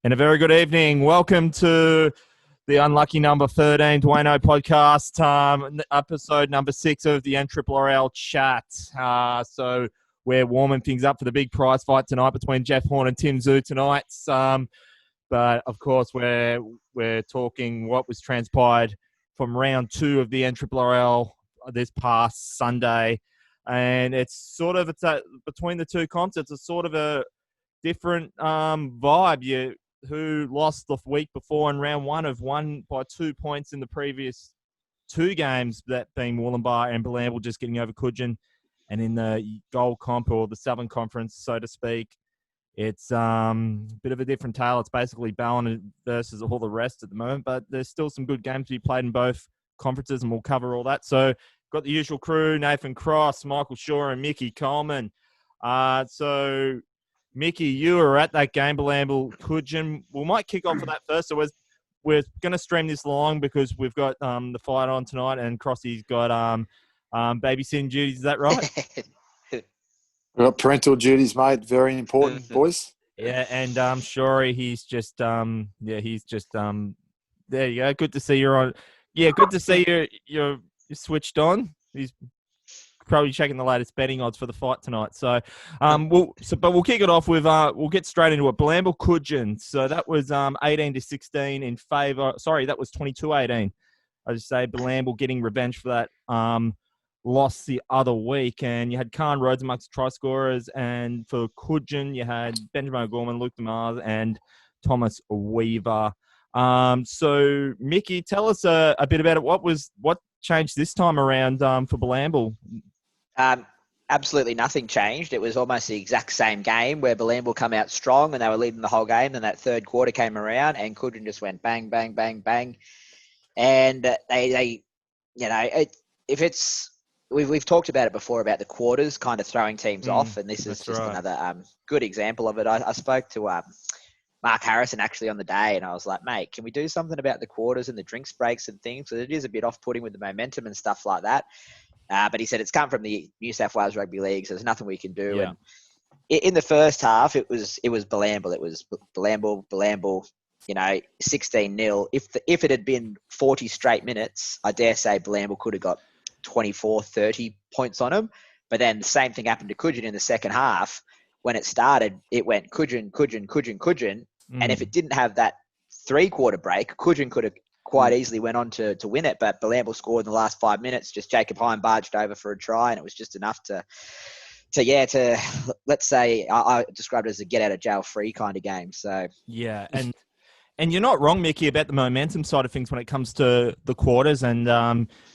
And a very good evening. Welcome to the unlucky number 13 Duaneo podcast, episode number 6 of the Nrrrl chat. So we're warming things up for the big prize fight tonight between Jeff Horn and Tim Zoo tonight. But of course, we're talking what was transpired from round 2 of the Nrrrl this past Sunday, and it's between the two concepts. It's sort of a different vibe. Who lost the week before in round 1 have won by 2 points in the previous 2 games, that being Wollumbar and Bilambil just getting over Coogin. And in the Gold Comp, or the Southern Conference, so to speak, it's a bit of a different tale. It's basically Ballon versus all the rest at the moment, but there's still some good games to be played in both conferences, and we'll cover all that. So got the usual crew: Nathan Cross, Michael Shaw, and Mickey Coleman. So Mickey, you were at that game, Bilambil Coogin. We might kick off with that first. So we're going to stream this long because we've got the fight on tonight, and Crossy's got babysitting duties. Is that right? We've got parental duties, mate. Very important, boys. Yeah, and Shori, he's just there you go. Good to see you're on. Yeah, good to see you're switched on. He's probably checking the latest betting odds for the fight tonight. So, but we'll kick it off with we'll get straight into it. Bilambil Coogin. So that was 18-16 in favour. Sorry, that was 22-18. I just say Bilambil getting revenge for that loss the other week. And you had Khan Rhodes amongst try scorers, and for Coogin you had Benjamin O'Gorman, Luke DeMars, and Thomas Weaver. So Mickey, tell us a bit about it. What changed this time around for Bilambil? Absolutely nothing changed. It was almost the exact same game where Bilambil come out strong and they were leading the whole game. Then that third quarter came around and Coogin just went bang, bang, bang, bang. And we've talked about it before about the quarters kind of throwing teams off, and this is just another good example of it. I spoke to Mark Harrison actually on the day, and I was like, mate, can we do something about the quarters and the drinks breaks and things? So it is a bit off-putting with the momentum and stuff like that. But he said it's come from the New South Wales Rugby League, so there's nothing we can do. Yeah. And in the first half, it was Bilambil. It was Bilambil, 16-0. If it had been 40 straight minutes, I dare say Bilambil could have got 24, 30 points on him. But then the same thing happened to Coogin in the second half. When it started, it went Coogin. And if it didn't have that three-quarter break, Coogin could have quite easily went on to win it, but Bilambil scored in the last 5 minutes. Just Jacob Hine barged over for a try, and it was just enough to let's say I described it as a get out of jail free kind of game. So yeah, and you're not wrong, Mickey, about the momentum side of things when it comes to the quarters, and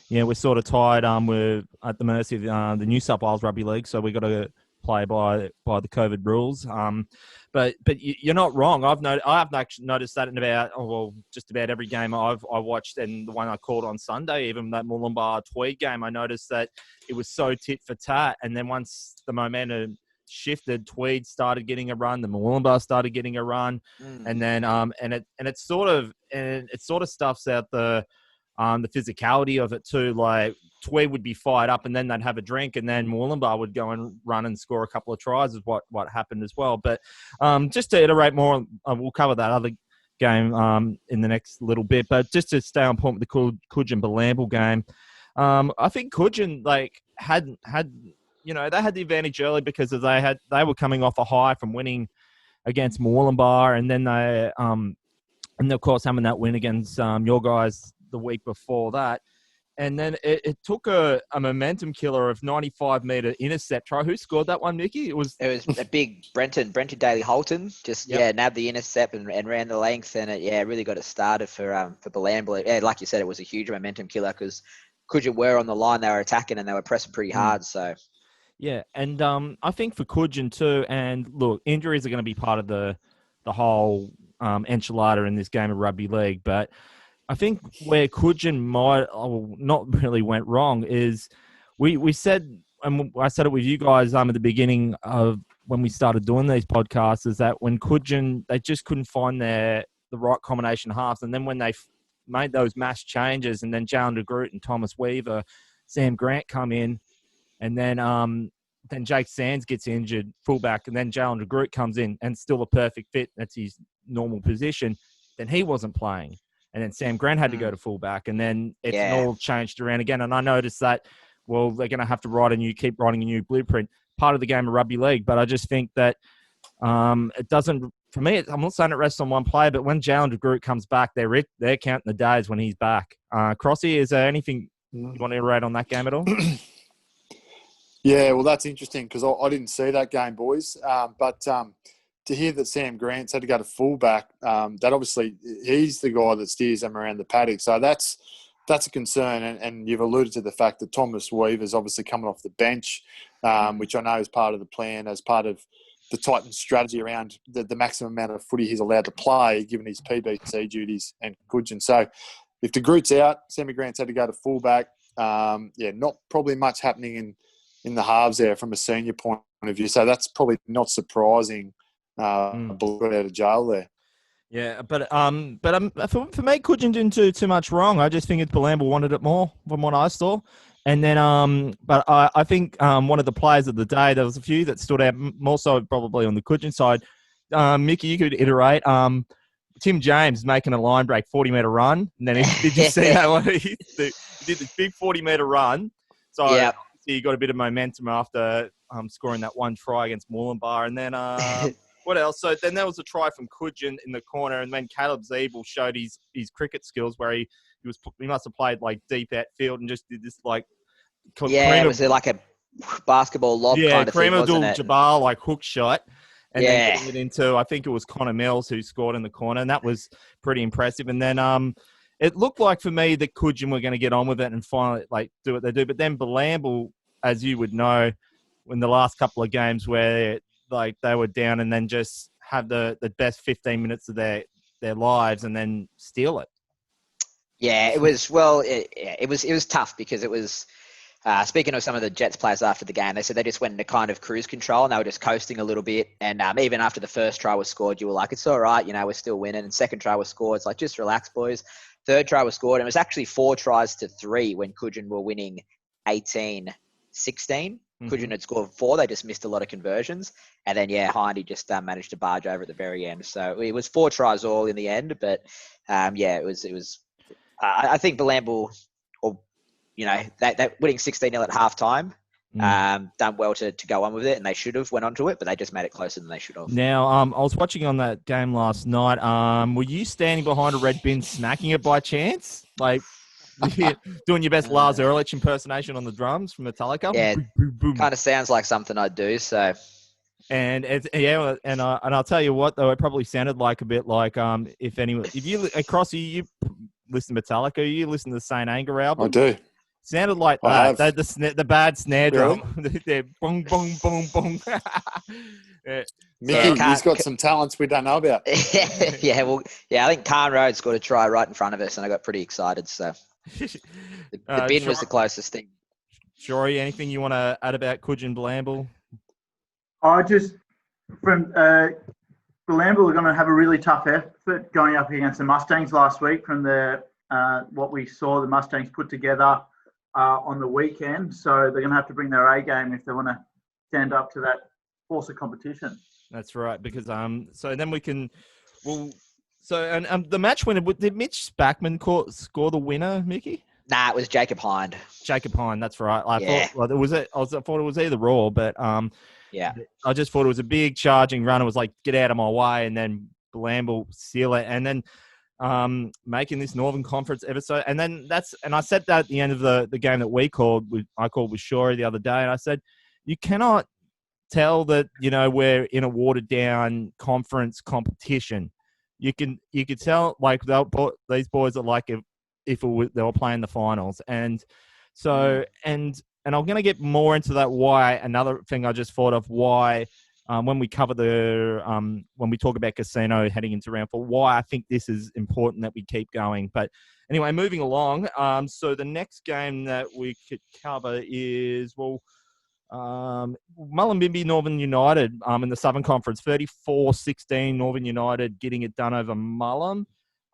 we're sort of tied. We're at the mercy of the New South Wales Rugby League, so we got to play by the COVID rules. But you're not wrong. I've actually noticed that in just about every game I watched, and the one I called on Sunday, even that Wollumbar Tweed game, I noticed that it was so tit for tat. And then once the momentum shifted, Tweed started getting a run, the Wollumbar started getting a run, and then it sort of stuffs out the physicality of it too. Like Tweed would be fired up, and then they'd have a drink, and then Wollumbar would go and run and score a couple of tries, is what happened as well. But just to iterate more, we'll cover that other game in the next little bit. But just to stay on point with the Coogin Bilambil game, I think Coogin they had the advantage early because they were coming off a high from winning against Wollumbar, and then they and of course having that win against your guys the week before that. And then it took a momentum killer of 95-metre intercept try. Who scored that one, Mickey? It was a big Brenton Daly Holton. Just nabbed the intercept and ran the length, and it really got it started for Bilambil. Yeah, like you said, it was a huge momentum killer because Coogin were on the line, they were attacking, and they were pressing pretty hard. So yeah, and I think for Coogin too. And look, injuries are going to be part of the whole enchilada in this game of rugby league, but I think where Coogin not really went wrong is we said, and I said it with you guys at the beginning of when we started doing these podcasts, is that when Coogin, they just couldn't find the right combination halves. And then when they made those mass changes, and then Jalen de Groot and Thomas Weaver, Sam Grant come in, and then Jake Sands gets injured, fullback, and then Jalen de Groot comes in, and still a perfect fit. That's his normal position, then he wasn't playing. And then Sam Grant had to go to fullback, and then it's all changed around again. And I noticed that, well, they're going to have to keep writing a new blueprint, part of the game of rugby league. But I just think that it doesn't, for me, I'm not saying it rests on one player, but when Jalen de Groot comes back, they're counting the days when he's back. Crossy, is there anything you want to iterate on that game at all? Yeah, well, that's interesting because I didn't see that game, boys. But to hear that Sam Grant's had to go to fullback, that obviously he's the guy that steers them around the paddock. So that's a concern. And you've alluded to the fact that Thomas Weaver's obviously coming off the bench, which I know is part of the plan, as part of the Titans' strategy around the maximum amount of footy he's allowed to play, given his PBC duties and Gudgeon. So if the Groot's out, Sammy Grant's had to go to fullback. Not probably much happening in the halves there from a senior point of view. So that's probably not surprising. Got out of jail there. Yeah, but for me, Gudgeon didn't do too much wrong. I just think it's Bilambo wanted it more from what I saw. And then, but I think one of the players of the day, there was a few that stood out, more so probably on the Gudgeon side. Mickey, you could iterate. Tim James making a line break 40-metre run. And then did you see that one? He did this big 40-metre run. So he got a bit of momentum after scoring that one try against Moorlambar. And then what else? So then there was a try from Gudgeon in the corner. And then Caleb Zeeble showed his cricket skills where he must have played like deep outfield and just did this like was it like a basketball lob kind of thing, wasn't it? Jabbar like hook shot. And then getting it into, I think it was Connor Mills who scored in the corner, and that was pretty impressive. And then it looked like for me that Gudgeon were going to get on with it and finally like do what they do. But then Bilambo, as you would know, in the last couple of games where like they were down and then just have the best 15 minutes of their lives and then steal it. Yeah, it was. Well, it was tough because it was. Speaking of some of the Jets players after the game, they said they just went into kind of cruise control and they were just coasting a little bit. And even after the first try was scored, you were like, it's all right, we're still winning. And second try was scored. It's like, just relax, boys. Third try was scored. And it was actually 4-3 when Gudgeon were winning 18-16. Gudgeon had scored 4. They just missed a lot of conversions. And then, Hindy just managed to barge over at the very end. So it was 4 tries all in the end. But, it was I think Bilambo, that winning 16-0 at halftime, done well to go on with it, and they should have went on to it, but they just made it closer than they should have. Now, I was watching on that game last night. Were you standing behind a red bin smacking it by chance? Like, doing your best Lars Ulrich impersonation on the drums from Metallica? Yeah, boom, boom. Kind of sounds like something I'd do, so... And I'll tell you what though, it probably sounded like a bit like if you Crossy, you listen to Metallica, you listen to the Saint Anger album. I do. Sounded like that. The bad snare drum. They're boom, boom, boom, boom. Mickey, he's got some talents we don't know about. I think Carn Road's got a try right in front of us, and I got pretty excited. So the bin was the closest thing. Shorey, anything you want to add about Gudgeon Bilambo? Bilambo are going to have a really tough effort going up against the Mustangs last week from what we saw the Mustangs put together on the weekend. So they're going to have to bring their A game if they want to stand up to that force of competition. That's right, because so then we can the match winner, did Mitch Spackman score the winner, Mickey? Nah, it was Jacob Hind. Jacob Hind, that's right. I thought it was either or, but I just thought it was a big charging run. It was like, get out of my way, and then Bilambo seal it, and then making this Northern Conference episode. And then I said that at the end of the game that I called with Shorey the other day, and I said, you cannot tell that, we're in a watered down conference competition. You could tell like these boys are like if they were playing the finals. And so, and I'm going to get more into that why. Another thing I just thought of why, when we cover when we talk about Casino heading into round 4, why I think this is important that we keep going. But anyway, moving along. So the next game that we could cover is, Mullumbimby Northern United in the Southern Conference, 34-16 Northern United getting it done over Mullum.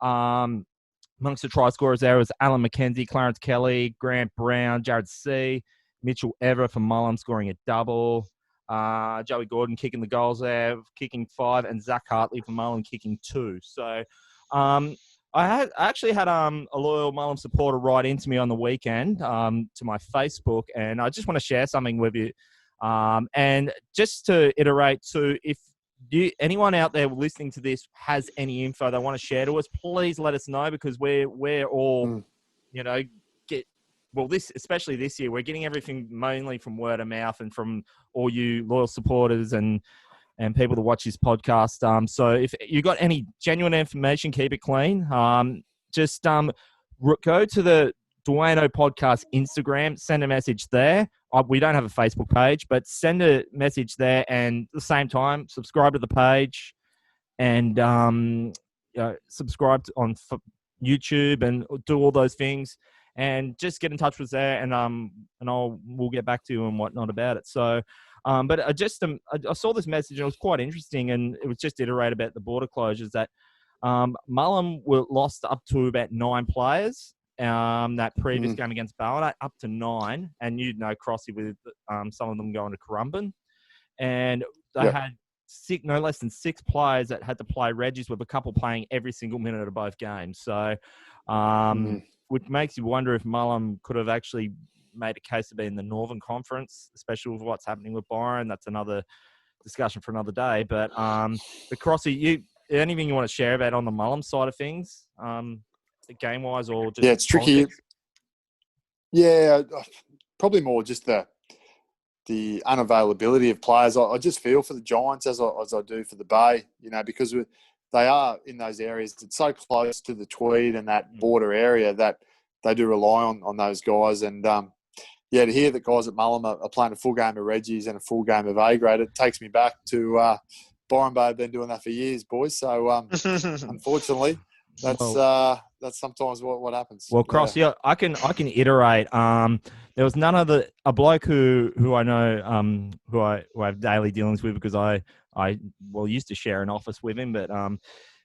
Amongst the try scorers there was Alan McKenzie, Clarence Kelly, Grant Brown, Jared C., Mitchell Ever from Mullum scoring a double. Joey Gordon kicking the goals there, kicking 5, and Zach Hartley for Mullum kicking 2. So I actually had a loyal Mullum supporter write into me on the weekend to my Facebook, and I just want to share something with you. And just to iterate, too, if anyone out there listening to this has any info they want to share to us, please let us know, because we're all, especially this year, we're getting everything mainly from word of mouth and from all you loyal supporters and people that watch this podcast. So if you got any genuine information, keep it clean. Just go to the Duaneo podcast Instagram, send a message there. We don't have a Facebook page, but send a message there, and at the same time, subscribe to the page and subscribe on YouTube and do all those things, and just get in touch with us there, and we'll get back to you and whatnot about it. So, but I saw this message and it was quite interesting, and it was just iterate about the border closures that Mullum were lost up to about 9 players. That previous game against Ballina, up to 9, and Crossy with some of them going to Currumbin, and they had no less than 6 players that had to play Reggies, with a couple playing every single minute of both games. So, which makes you wonder if Mullum could have actually made a case of being in the Northern Conference, especially with what's happening with Byron. That's another discussion for another day. But the Crossy, anything you want to share about on the Mullum side of things? Game-wise, or just it's tricky. politics? Yeah, probably more just the unavailability of players. I just feel for the Giants as I do for the Bay, because they are in those areas. It's so close to the Tweed and that border area that they do rely on those guys. And, to hear that guys at Mullum are playing a full game of Reggies and a full game of A-grade, it takes me back to Byron Bay have been doing that for years, boys. So, unfortunately, that's sometimes what happens. Well, Cross, I can iterate. There was none of a bloke who I know who I have daily dealings with, because I used to share an office with him, but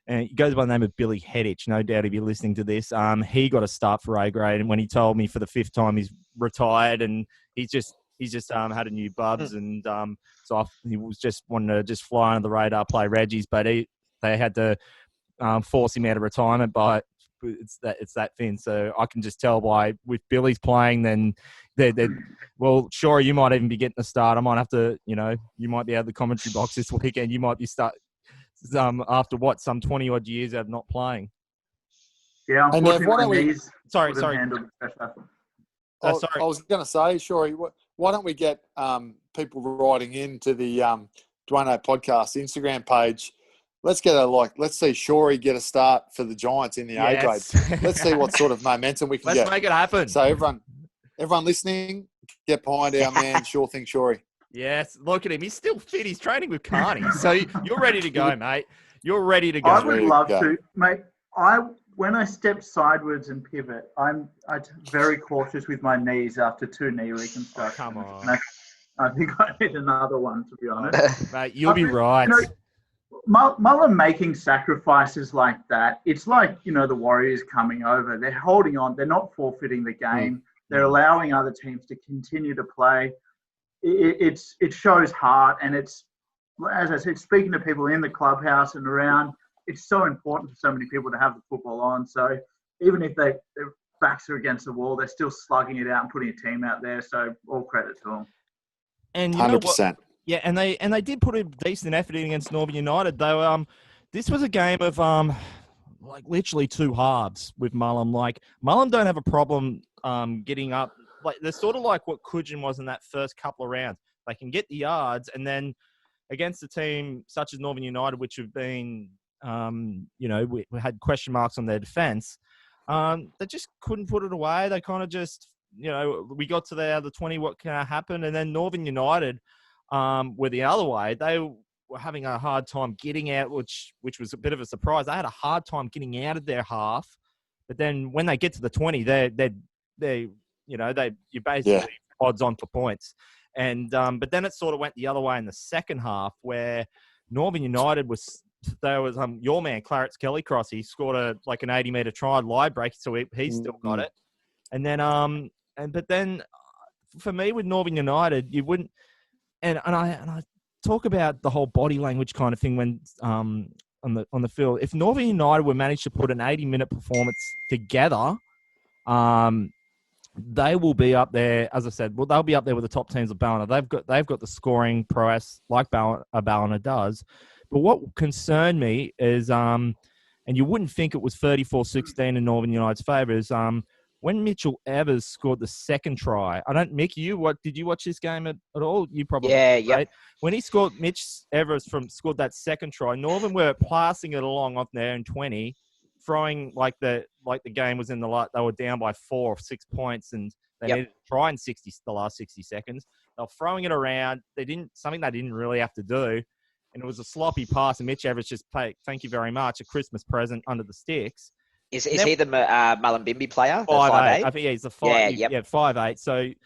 and he goes by the name of Billy Headich. No doubt he'd be listening to this. He got a start for A grade, and when he told me for the 5th time he's retired, and he's just had a new bubs, and he was just wanting to fly under the radar, play Reggies, but they had to force him out of retirement by. It's that thin. So I can just tell by with Billy's playing, then well, sure, you might even be getting a start. I might have to, you might be out of the commentary box this weekend. You might be after some 20 odd years of not playing. Yeah, unfortunately, sorry. Sorry. I was going to say, Shorey, why don't we get people writing into the Duaneo podcast Instagram page? Let's see Shorey get a start for the Giants in the A grade. Let's see what sort of momentum we can get. Let's make it happen. So everyone listening, get behind our man, Sure Thing Shorey. Yes, look at him. He's still fit. He's training with Carney. So you're ready to go, mate. You're ready to go. I would love to, mate. When I step sideways and pivot, I'm very cautious with my knees after 2 knee reconstructions. Oh, come on. I think I need another one, to be honest. Mate, you'll be right. Mullum making sacrifices like that, it's like, the Warriors coming over. They're holding on. They're not forfeiting the game. They're allowing other teams to continue to play. It shows heart, and it's, as I said, speaking to people in the clubhouse and around, it's so important for so many people to have the football on. So even if their backs are against the wall, they're still slugging it out and putting a team out there. So all credit to them. And 100%. Yeah, and they did put a decent effort in against Northern United. Though this was a game of literally 2 halves with Mullum. Like, Mullum don't have a problem getting up. Like, they're sort of like what Coogin was in that first couple of rounds. They can get the yards, and then against a team such as Northern United, which have been we had question marks on their defence, they just couldn't put it away. They kind of just we got to the 20. What can happen? And then Northern United. Were the other way. They were having a hard time getting out, which was a bit of a surprise. They had a hard time getting out of their half, but then when they get to the 20, you basically odds on for points. And but then it sort of went the other way in the second half, where Northern United your man Clarence Kelly Cross. He scored an 80-meter try lie break, so he still got it. And then but then for me with Northern United, you wouldn't. I talk about the whole body language kind of thing when on the field. If Northern United were managed to put an 80-minute performance together, they will be up there. As I said, well, they'll be up there with the top teams of Ballina. They've got the scoring prowess like Ballina does. But what concerned me is, and you wouldn't think it was 34-16 in Northern United's favour, is when Mitchell Evers scored the second try. Mick, did you watch this game at all? You probably Yeah, did, yep. right? When he scored, Mitch Evers scored that second try. Northern were passing it along off there in 20, throwing like the game was in the light. They were down by 4 or 6 points, and they needed to try in the last 60 seconds. They were throwing it around. Something they didn't really have to do, and it was a sloppy pass. And Mitch Evers just paid, thank you very much, a Christmas present under the sticks. Is he the Mullumbimby player? The 5'8"? I think he's a 5'8".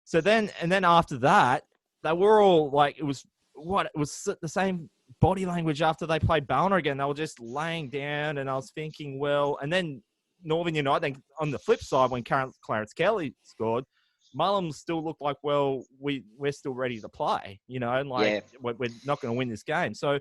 So then after that, they were all like, it was the same body language after they played Ballina again. They were just laying down, and I was thinking, well, and then Northern United, on the flip side, when Clarence Kelly scored, Mullum still looked like, well, we're still ready to play, and we're not going to win this game. So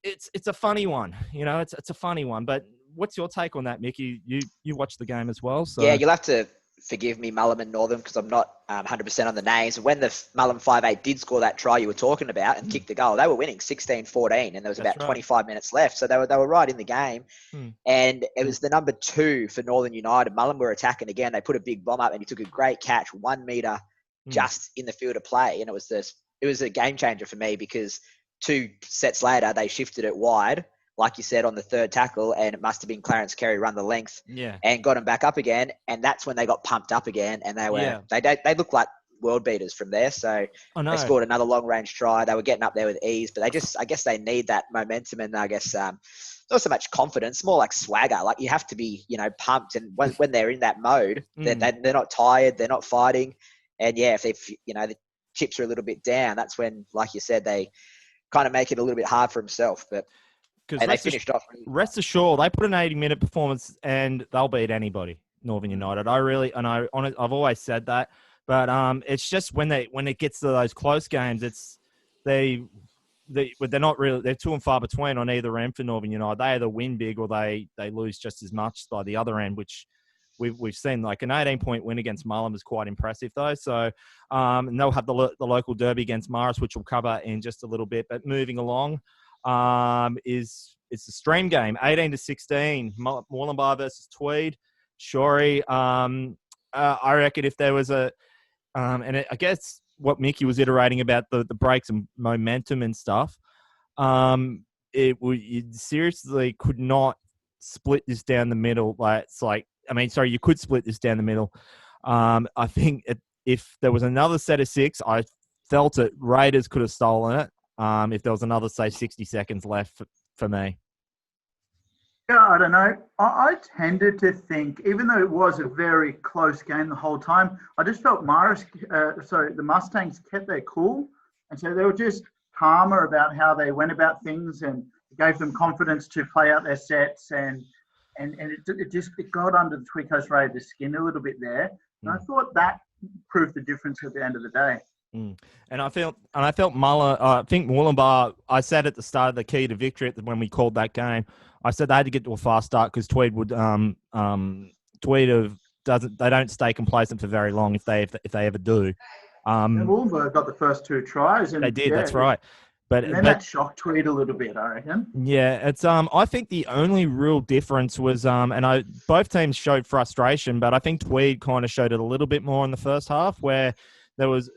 it's a funny one, it's a funny one. But what's your take on that, Mickey? You watched the game as well, so yeah, you'll have to forgive me, Mullum and Northern, because I'm not 100% on the names. When the Mullum 5'8" did score that try you were talking about and kicked the goal, they were winning 16-14, and there was about 25 minutes left, so they were right in the game. And it was the number 2 for Northern United. Mullum were attacking again. They put a big bomb up, and he took a great catch, 1 meter just in the field of play, and it was a game changer for me, because 2 sets later they shifted it wide, like you said, on the third tackle, and it must have been Clarence Carey run the length and got him back up again. And that's when they got pumped up again, and they looked like world beaters from there. So they scored another long range try. They were getting up there with ease, but I guess they need that momentum, and I guess not so much confidence, more like swagger. Like, you have to be, pumped, and when they're in that mode, they're not tired, they're not fighting, and if the chips are a little bit down, that's when, like you said, they kind of make it a little bit hard for himself, but. And they finished off. Rest assured, they put an 80-minute performance, and they'll beat anybody. Northern United. I've always said that, but it's just when it gets to those close games, they're not really. They're 2 and far between on either end for Northern United. They either win big or they lose just as much by the other end, which we've seen. Like, an 18-point win against Mullum is quite impressive, though. So and they'll have the local derby against Morris, which we'll cover in just a little bit. But moving along. It's a stream game, 18-16, Moorlambar versus Tweed. Shorey, I reckon if there was I guess what Mickey was iterating about the breaks and momentum and stuff, you seriously could not split this down the middle. You could split this down the middle. I think if there was another set of 6, I felt it. Raiders could have stolen it. If there was another, say, 60 seconds left for me. Yeah, I don't know. I tended to think, even though it was a very close game the whole time, I just felt the Mustangs kept their cool. And so they were just calmer about how they went about things, and it gave them confidence to play out their sets. And it got under the Tweed Coast Raiders' skin a little bit there. And I thought that proved the difference at the end of the day. And I felt Muller. I think Moorlambar. I said at the start of the key to victory when we called that game, I said they had to get to a fast start because Tweed they don't stay complacent for very long if they ever do. Moorlambar got the first 2 tries, and they did. That's right. But that shocked Tweed a little bit, I reckon. Yeah, it's I think the only real difference was both teams showed frustration, but I think Tweed kind of showed it a little bit more in the first half, where there was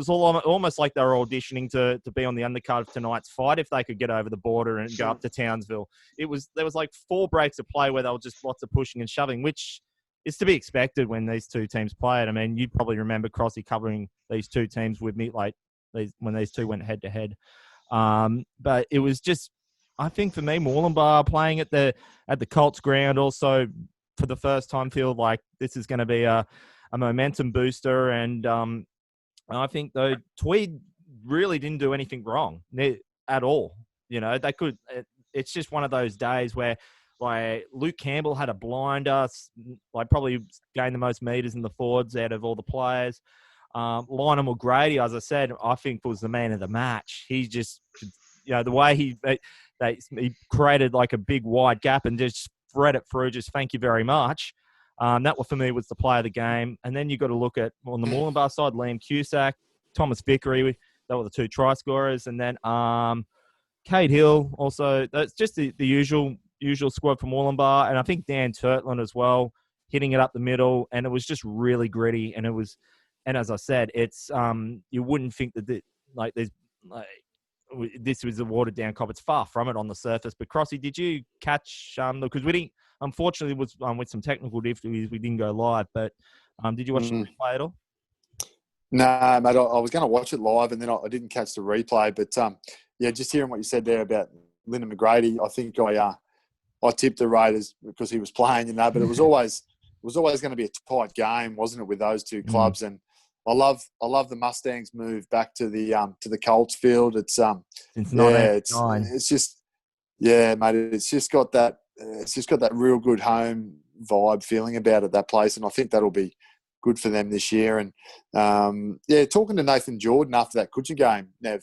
almost like they were auditioning to be on the undercard of tonight's fight if they could get over the border and go up to Townsville. There was like 4 breaks of play where they were just lots of pushing and shoving, which is to be expected when these 2 teams played. I mean, you probably remember Crossy covering these 2 teams with me when these 2 went head to head. But it was just, I think for me, Moorlambar playing at the Colts ground also for the first time feel like this is going to be a momentum booster, and I think though Tweed really didn't do anything wrong at all. They could. It's just one of those days where, like, Luke Campbell had a blinder, like probably gained the most meters in the forwards out of all the players. Lionel McGrady, as I said, I think was the man of the match. He just, the way he created like a big wide gap and just spread it through. Just thank you very much. That for me was the player of the game. And then you got to look at on the Moolumbar side, Liam Cusack, Thomas Vickery. That were the two try scorers, and then Cade Hill also. That's just the usual squad from Moolumbar, and I think Dan Turtland as well, hitting it up the middle, and it was just really gritty. And as I said, it's you wouldn't think that this was a watered down cop. It's far from it on the surface. But Crossy, did you catch because we didn't? Unfortunately, was with some technical difficulties, we didn't go live. But did you watch the replay at all? No, mate, I was going to watch it live and then I didn't catch the replay. But, just hearing what you said there about Lyndon McGrady, I think I tipped the Raiders because he was playing, but it was always going to be a tight game, wasn't it, with those two clubs? And I love the Mustangs move back to the Colts field. It's since 1989. It's just mate, it's just got that real good home vibe feeling about it, that place, and I think that'll be good for them this year. And talking to Nathan Jordan after that Coogin game, Nev,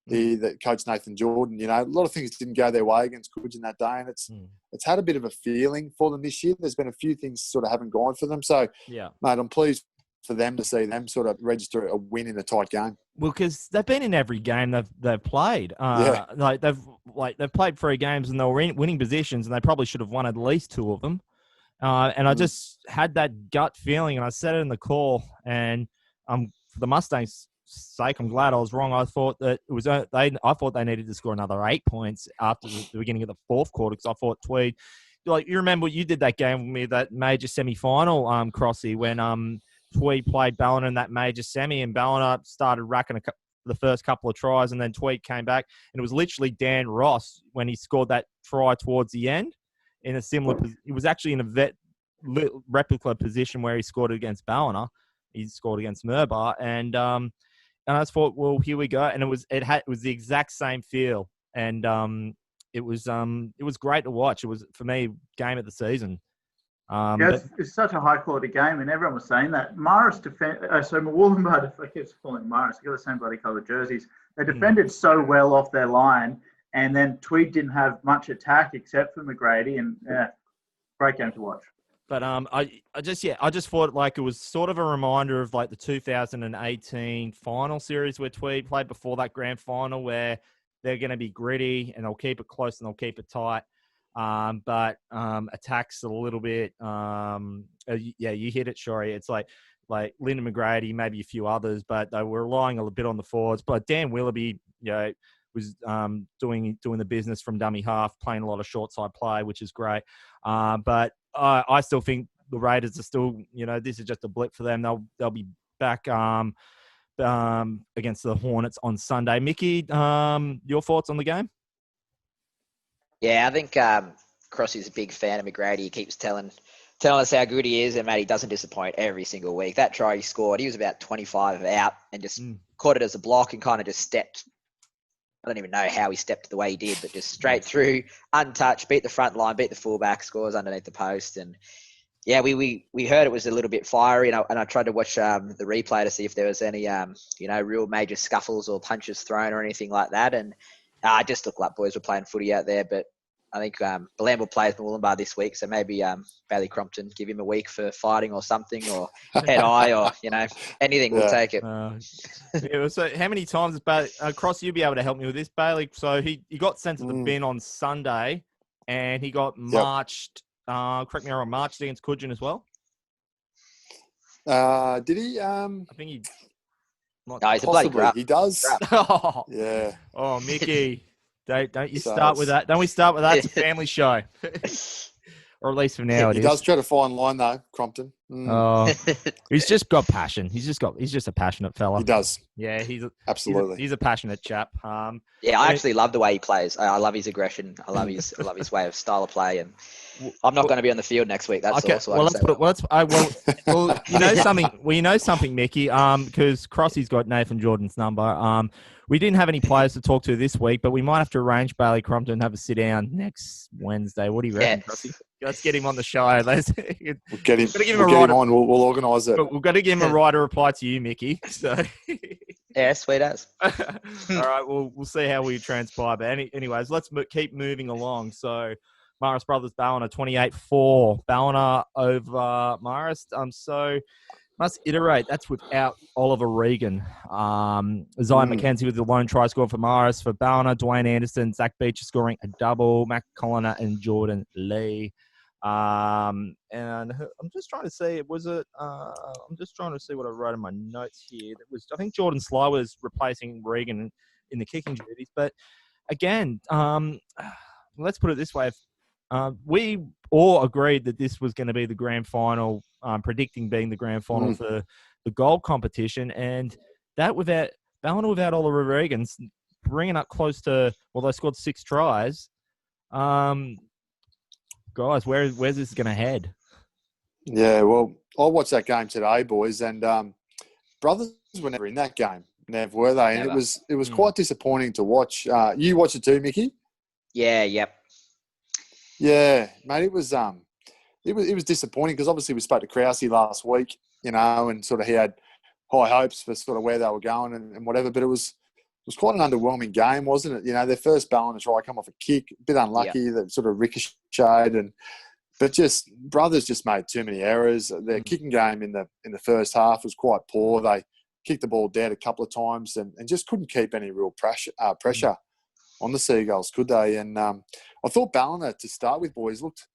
the coach Nathan Jordan, a lot of things didn't go their way against Coogin that day, and it's had a bit of a feeling for them this year. There's been a few things sort of haven't gone for them. So, mate, I'm pleased for them to see them sort of register a win in a tight game. Well, because they've been in every game they've played. They've played 3 games and they were in winning positions, and they probably should have won at least 2 of them. And I just had that gut feeling, and I said it in the call. And for the Mustangs' sake, I'm glad I was wrong. I thought that it was I thought they needed to score another 8 points after the beginning of the fourth quarter, because I thought Tweed, you remember you did that game with me, that major semi-final, Crossy, when Tweed played Ballina in that major semi, and Ballina started racking the first couple of tries, and then Tweed came back, and it was literally Dan Ross when he scored that try towards the end. In a similar, he was actually in a replica position where he scored against Ballina. He scored against Nrrrl, and I just thought, well, here we go, and it was the exact same feel, and it was great to watch. It was, for me, game of the season. It's such a high quality game, and everyone was saying that. Moolumbar, I keep calling Morris, they got the same bloody coloured jerseys. They defended so well off their line. And then Tweed didn't have much attack except for McGrady, and great game to watch. But I just thought like it was sort of a reminder of like the 2018 final series where Tweed played before that grand final, where they're going to be gritty and they'll keep it close and they'll keep it tight. But attacks a little bit. You hit it, Shorey. It's like Lyndon McGrady, maybe a few others, but they were relying a bit on the forwards. But Dan Willoughby, was doing the business from dummy half, playing a lot of short side play, which is great. But I still think the Raiders are still, this is just a blip for them. They'll be back against the Hornets on Sunday. Mickey, your thoughts on the game? Yeah, I think Crossy's a big fan of McGrady. He keeps telling us how good he is, and mate, he doesn't disappoint every single week. That try he scored, he was about 25 out and just caught it as a block and kind of just stepped. I don't even know how he stepped the way he did, but just straight through, untouched, beat the front line, beat the fullback, scores underneath the post. And yeah, we heard it was a little bit fiery, and I tried to watch the replay to see if there was any real major scuffles or punches thrown or anything like that. And it just looked like boys were playing footy out there. But I think Blamble plays Moolumbar this week, so maybe Bailey Crompton give him a week for fighting or something, or head eye, or anything. We'll take it. So how many times, Cross, you'll be able to help me with this, Bailey? So he got sent to the bin on Sunday, and he got marched. Correct me if I'm wrong, marched against Coogin as well. Did he? I think he. No, he's a bloody grub. He does. Yeah. Oh, Mickey. Don't you start with that. Don't we start with that? It's a family show. Or at least for now it is. He does try to find line though, Crompton. Oh, he's just got passion. He's just a passionate fella. He does. Yeah, absolutely. He's a passionate chap. I actually love the way he plays. I love his aggression. I love his way of style of play. And I'm not going to be on the field next week. That's okay. Well, let's put it. Well, you know something. Well, you know something, Mickey. Because Crossy's got Nathan Jordan's number. We didn't have any players to talk to this week, but we might have to arrange Bailey Crompton and have a sit down next Wednesday. What do you reckon, Crossy? Let's get him on the show. We'll get him right. him on. We'll organise it. But we've got to give him a right to reply to you, Mickey. So. Yeah, sweet as. All right, we'll see how we transpire. But anyways, let's keep moving along. So, Marist Brothers Ballina 28-4. Ballina over Marist. So must iterate. That's without Oliver Regan. Zion McKenzie with the lone try score for Marist. For Ballina, Dwayne Anderson, Zach Beecher scoring a double. Matt Colliner and Jordan Lee. And I'm just trying to see, I'm just trying to see what I wrote in my notes here. I think Jordan Sly was replacing Regan in the kicking duties. But again, let's put it this way. We all agreed that this was going to be the grand final, predicting being the grand final for the gold competition. And that without Ballina, without Oliver Regan, bringing up close to, they scored 6 tries. Guys, where's this going to head? Yeah, well, I watched that game today, boys, and Brothers were never in that game. Never were they? And Never. it was quite disappointing to watch. You watched it too, Mickey? Yeah, yep. Yeah, mate, it was disappointing because obviously we spoke to Krause last week, and sort of he had high hopes for sort of where they were going and whatever, but it was quite an underwhelming game, wasn't it? Their first Ballina try come off a kick, a bit unlucky, that sort of ricocheted, but just Brothers just made too many errors. Their kicking game in the first half was quite poor. They kicked the ball dead a couple of times and just couldn't keep any real pressure on the Seagulls, could they? And I thought Ballina, to start with, boys, looked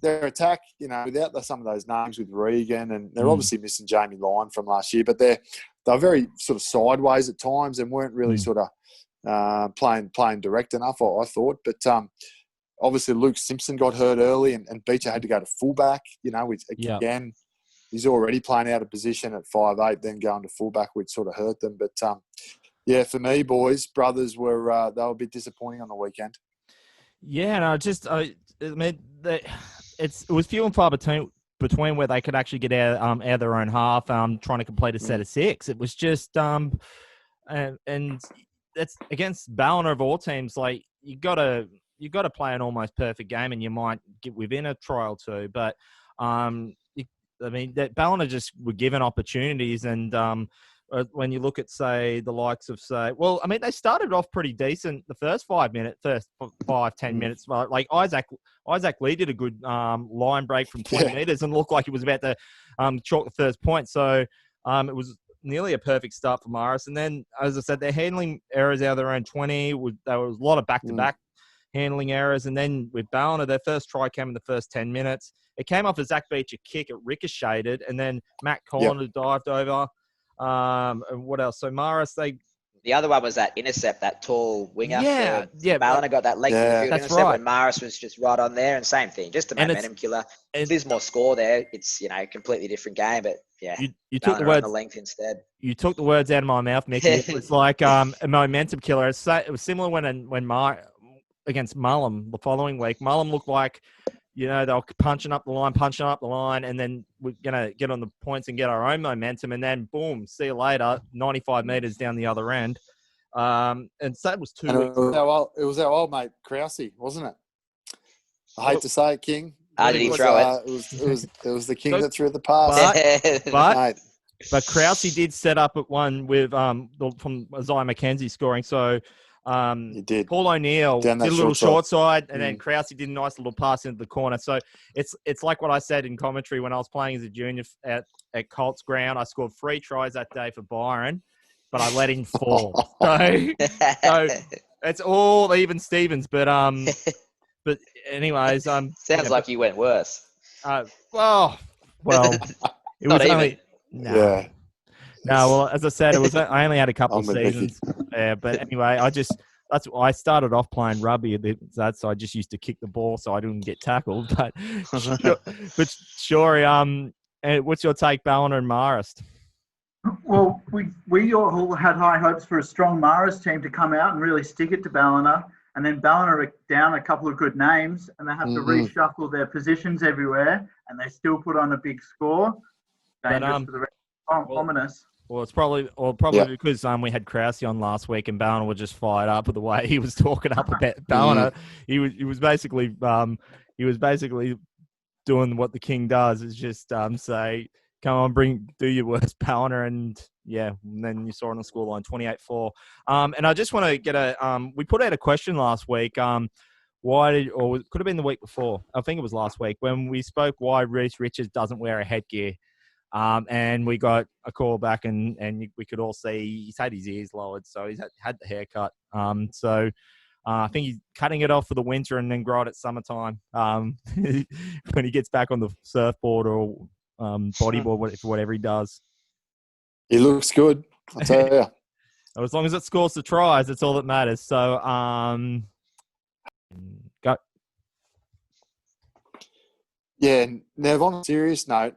their attack, without some of those names with Regan, and they're obviously missing Jamie Lyon from last year, but they were very sort of sideways at times and weren't really sort of playing direct enough, I thought. But obviously Luke Simpson got hurt early and Beecher had to go to fullback, which again, he's already playing out of position at 5'8", then going to fullback, which sort of hurt them. But yeah, for me, boys, Brothers they were a bit disappointing on the weekend. Yeah, and it was few and far between where they could actually get out of their own half, trying to complete a set of 6. It was just and that's against Ballina of all teams. Like you got to play an almost perfect game, and you might get within a try or two. But that Ballina just were given opportunities, and when you look at, say, the likes of, they started off pretty decent the first 10 minutes. Like Isaac Lee did a good line break from 20 metres and looked like he was about to chalk the first point. So it was nearly a perfect start for Morris. And then, as I said, they're handling errors out of their own 20. There was a lot of back-to-back handling errors. And then with Ballina, their first try came in the first 10 minutes. It came off a Zach Beecher kick. It ricocheted. And then Matt Collins dived over. And what else? So Morris, the other one was that intercept, that tall winger. Yeah. Ballina got that length of field intercept right. when Morris was just right on there, and same thing, just a momentum killer. If there's more score there, it's completely different game. But you took the words the length instead. You took the words out of my mouth, Mickey. It was like a momentum killer. It was similar when against Mullum the following week. Mullum looked like they were punching up the line, and then we're going to get on the points and get our own momentum, and then, boom, see you later, 95 metres down the other end. And so that was 2 weeks. It was our old mate, Krause, wasn't it? I hate to say it, King. Did he throw it? It was the King that threw the pass. But Krause did set up at one with from Zion McKenzie scoring, so... he did. Paul O'Neill did a little short side, and then Krause did a nice little pass into the corner. So it's like what I said in commentary when I was playing as a junior at Colts ground. I scored 3 tries that day for Byron, but I let him fall. so it's all even Stevens. But anyways, sounds like you went worse. Well, it was only No, well, as I said, I only had a couple of seasons. But anyway, I started off playing rugby at that, so I just used to kick the ball so I didn't get tackled. But sure, what's your take, Ballina and Marist? Well, we all had high hopes for a strong Marist team to come out and really stick it to Ballina, and then Ballina are down a couple of good names, and they have to reshuffle their positions everywhere, and they still put on a big score. Dangerous for the rest. Ominous. Well, it's probably because we had Krause on last week, and Ballina were just fired up with the way he was talking up about Ballina. He was basically doing what the king does, is just say, come on, do your worst, Ballina, and then you saw on the scoreline 28-4. And I just want to get we put out a question last week. Or it could have been the week before. I think it was last week when we spoke why Reece Richards doesn't wear a headgear. And we got a call back, and we could all see he's had his ears lowered, so he's had the haircut. So I think he's cutting it off for the winter and then grow it at summertime when he gets back on the surfboard or bodyboard, whatever he does. He looks good, I'll tell you. As long as it scores the tries, that's all that matters. So, go. Yeah, Nev, on a serious note,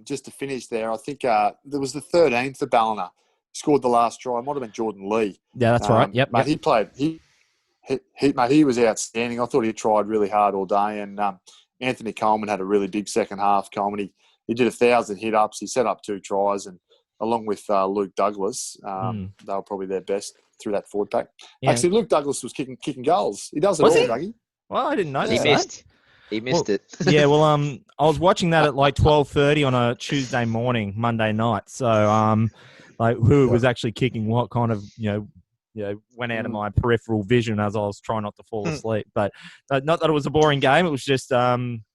just to finish there, I think there was the 13th for Ballina. Scored the last try. It might have been Jordan Lee. Yeah, that's right. Yep. Mate, he played. He was outstanding. I thought he tried really hard all day. And Anthony Coleman had a really big second half. Coleman, he did 1,000 hit-ups. He set up 2 tries. And along with Luke Douglas, they were probably their best through that forward pack. Yeah. Actually, Luke Douglas was kicking goals. He does it all, Dougie. Well, I didn't know he that. He missed it. Yeah, well, I was watching that at like 12:30 on a Tuesday morning, Monday night. So, like, who was actually kicking what kind of, went out of my peripheral vision as I was trying not to fall asleep. But not that it was a boring game. It was just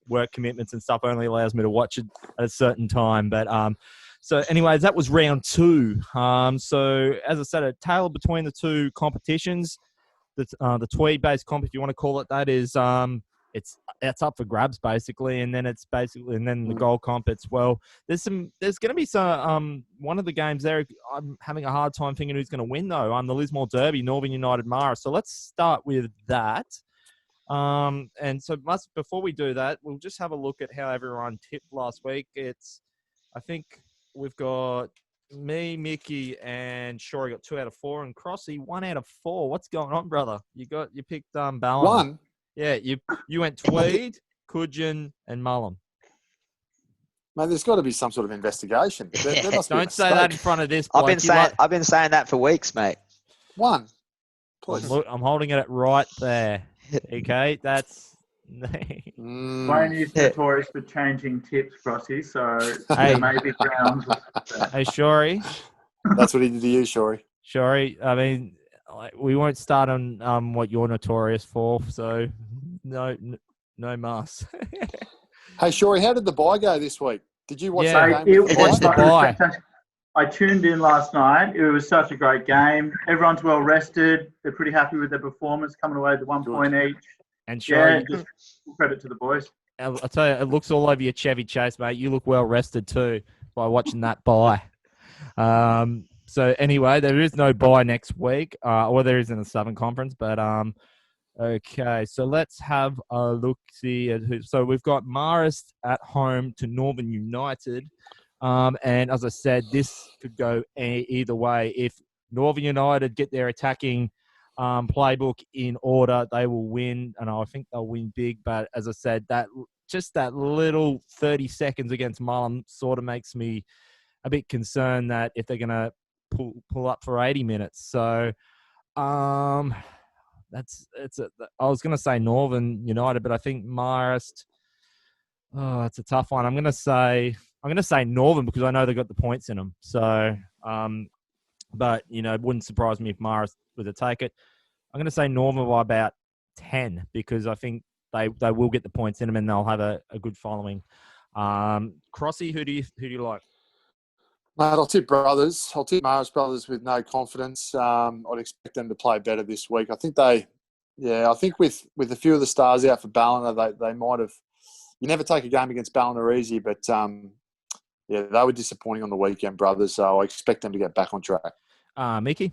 work commitments and stuff only allows me to watch it at a certain time. But so, anyways, that was round 2. So, as I said, a tale between the two competitions. The Tweed-based comp, if you want to call it that, is it's up for grabs basically, and then the gold comp. There's going to be some one of the games there. I'm having a hard time thinking who's going to win though. The Lismore Derby, Northern United Mara. So let's start with that. And so before we do that, we'll just have a look at how everyone tipped last week. I think we've got me, Mickey, and Shorey got 2 out of 4, and Crossy 1 out of 4. What's going on, brother? You picked Ballina. 1. Yeah, you went Tweed, Coogin, and Mullum. Mate, there's got to be some sort of investigation. There must be Don't say that in front of this. I've been saying that for weeks, mate. 1. Please. Look, I'm holding it right there. Okay, that's. Wayne is notorious for changing tips, Crossy, so there may be grounds. Hey, Shorey. That's what he did to you, Shorey. Shorey, I mean, we won't start on what you're notorious for, so no muss. Hey, Shorey, how did the bye go this week? Did you watch that game? Watch the bye. I tuned in last night. It was such a great game. Everyone's well rested. They're pretty happy with their performance, coming away with 1 point each. And Shorey, just credit to the boys. I'll tell you, it looks all over your Chevy Chase, mate. You look well rested too by watching that bye. So anyway, there is no bye next week, or there is in the Southern Conference. But okay, so let's have a look. See, so we've got Marist at home to Northern United, and as I said, this could go either way. If Northern United get their attacking playbook in order, they will win, and I think they'll win big. But as I said, that little 30 seconds against Mullum sort of makes me a bit concerned that if they're going to pull up for 80 minutes. So I was going to say Northern United, but I think Marist, it's a tough one. I'm going to say Northern because I know they got the points in them. So, but it wouldn't surprise me if Marist were to take it. I'm going to say Northern by about 10 because I think they will get the points in them and they'll have a good following. Crossy, who do you like? Mate, I'll tip Brothers. I'll tip Marist Brothers with no confidence. I'd expect them to play better this week. I think I think with a few of the stars out for Ballina, they might have. You never take a game against Ballina easy, but they were disappointing on the weekend, Brothers. So I expect them to get back on track. Mickey?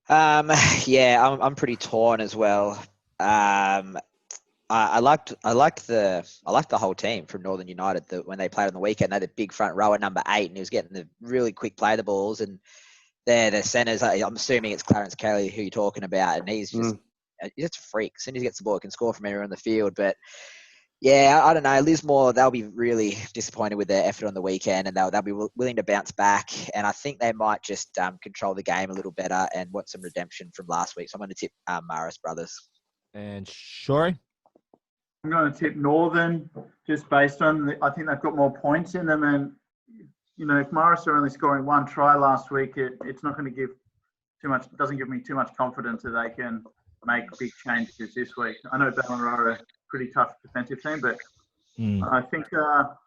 I'm pretty torn as well. I liked the whole team from Northern United when they played on the weekend. They had a big front row at number 8, and he was getting the really quick play the balls. And the centres. I'm assuming it's Clarence Kelly who you're talking about, and he's just a freak. As soon as he gets the ball, he can score from anywhere on the field. But yeah, I don't know. Lismore, they'll be really disappointed with their effort on the weekend, and they'll be willing to bounce back. And I think they might just control the game a little better and want some redemption from last week. So I'm going to tip Marist Brothers. And Shorey? I'm going to tip Northern just based on I think they've got more points in them, and if Morris are only scoring one try last week, it's not going to give too much. Doesn't give me too much confidence that they can make big changes this week. I know Ballina are a pretty tough defensive team, but I think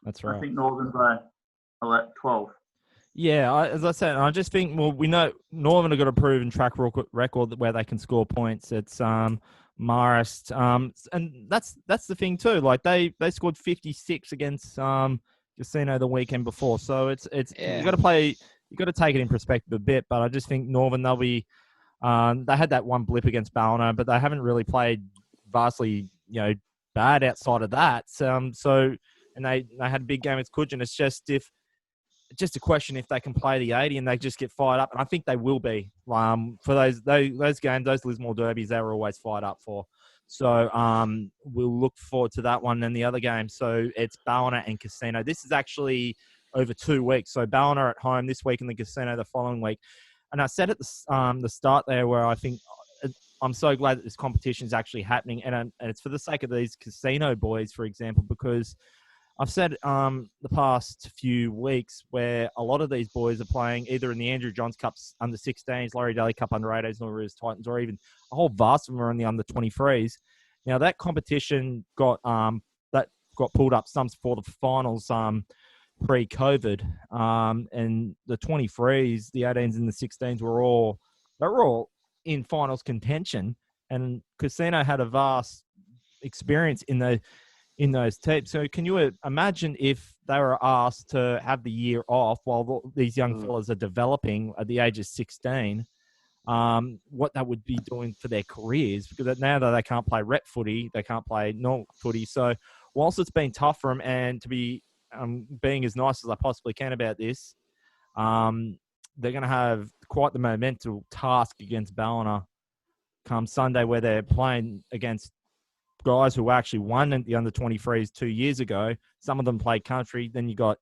that's right. I think Northern by 12. Yeah, as I said, I just think we know Northern have got a proven track record where they can score points. It's Marist, and that's the thing too. Like they scored 56 against Casino the weekend before, so it's you got to play. You got to take it in perspective a bit. But I just think Northern they'll be. They had that one blip against Ballina, but they haven't really played vastly, bad outside of that. And they had a big game against Coogin. It's just a question if they can play the 80 and they just get fired up. And I think they will be. For those games, those Lismore derbies, they were always fired up for. So we'll look forward to that one and the other game. So it's Ballina and Casino. This is actually over 2 weeks. So Ballina at home this week and the Casino the following week. And I said at the start there where I think I'm so glad that this competition is actually happening. And it's for the sake of these Casino boys, for example, because I've said the past few weeks where a lot of these boys are playing either in the Andrew Johns Cups under 16s, Laurie Daly Cup under 18s, Norrrrl Titans, or even a whole vast of them are in the under 23s. Now that competition got pulled up some for the finals pre-COVID, and the 23s, the 18s, and the 16s were all in finals contention, and Casino had a vast experience in those teams. So can you imagine if they were asked to have the year off while these young fellas are developing at the age of 16, what that would be doing for their careers? Because now that they can't play rep footy, they can't play normal footy. So whilst it's been tough for them, and to be being as nice as I possibly can about this, they're going to have quite the monumental task against Ballina come Sunday, where they're playing against guys who actually won at the under 23s 2 years ago. Some of them played country. Then you got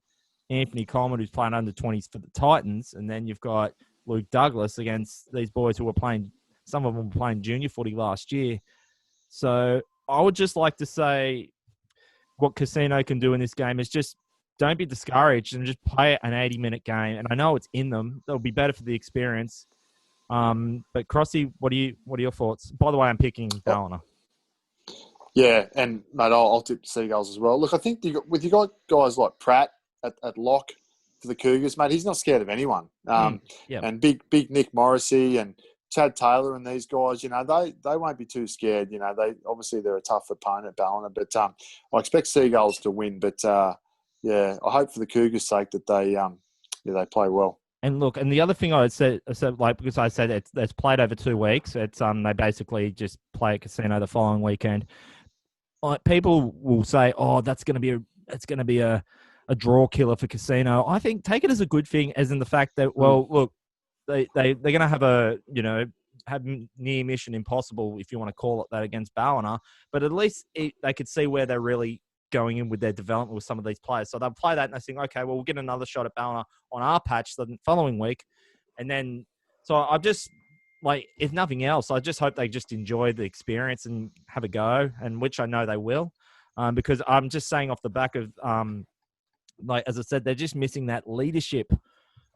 Anthony Coleman, who's playing under 20s for the Titans, and then you've got Luke Douglas against these boys who were playing. Some of them were playing junior footy last year. So I would just like to say what Casino can do in this game is just don't be discouraged and just play an 80-minute game. And I know it's in them; it'll be better for the experience. But Crossy, what are your thoughts? By the way, I'm picking Ballina. Yeah, and mate, I'll tip Seagulls as well. Look, I think you got guys like Pratt at lock for the Cougars, mate. He's not scared of anyone. And big Nick Morrissey and Chad Taylor and these guys, they won't be too scared. They're a tough opponent, Ballina, but I expect Seagulls to win. But I hope for the Cougars' sake that they play well. And look, and the other thing I said because I said it's played over 2 weeks. It's they basically just play at Casino the following weekend. People will say, "Oh, it's going to be a draw killer for Casino." I think take it as a good thing, as in the fact that look, they're going to have have near mission impossible, if you want to call it that, against Ballina. But at least they could see where they're really going in with their development with some of these players. So they'll play that and they think, okay, well, we'll get another shot at Ballina on our patch the following week, and then so I just. If nothing else, I just hope they just enjoy the experience and have a go, and which I know they will, because I'm just saying off the back of, as I said, they're just missing that leadership